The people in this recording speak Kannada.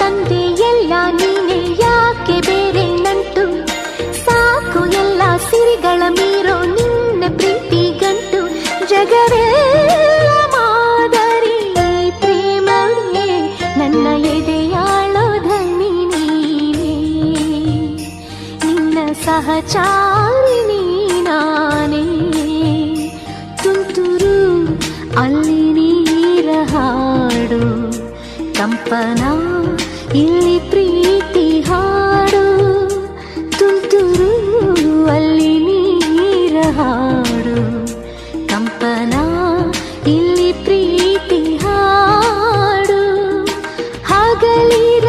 ತಂದೆ ಎಲ್ಲ ನೀನೆ, ಯಾಕೆ ಬೇರೆ ನಂಟು? ಸಾಕು ಎಲ್ಲ ಸಿರಿಗಳ ಮೀರೋ ನಿನ್ನ ಪ್ರೀತಿ ಗಂಟು. ಜಗವೆಲ್ಲ ಮಾದರಿ ಪ್ರೇಮವೇ, ನನ್ನ ಎದೆಯಾಳೋ ಧನಿ ನೀನೇ. ನಿನ್ನ ಸಹಚಾರಿಣಿ ನಾನೇ. ತುಂತುರು ಅಲ್ಲಿ ನೀರ ಹಾಡು, ಕಂಪನ ಇಲ್ಲಿ ಪ್ರೀತಿ ಹಾಡು. ತುಂತುರು ಅಲ್ಲಿ ನೀರ ಹಾಡು, ಕಂಪನ ಇಲ್ಲಿ ಪ್ರೀತಿ ಹಾಡು. ಹಗಲಿರ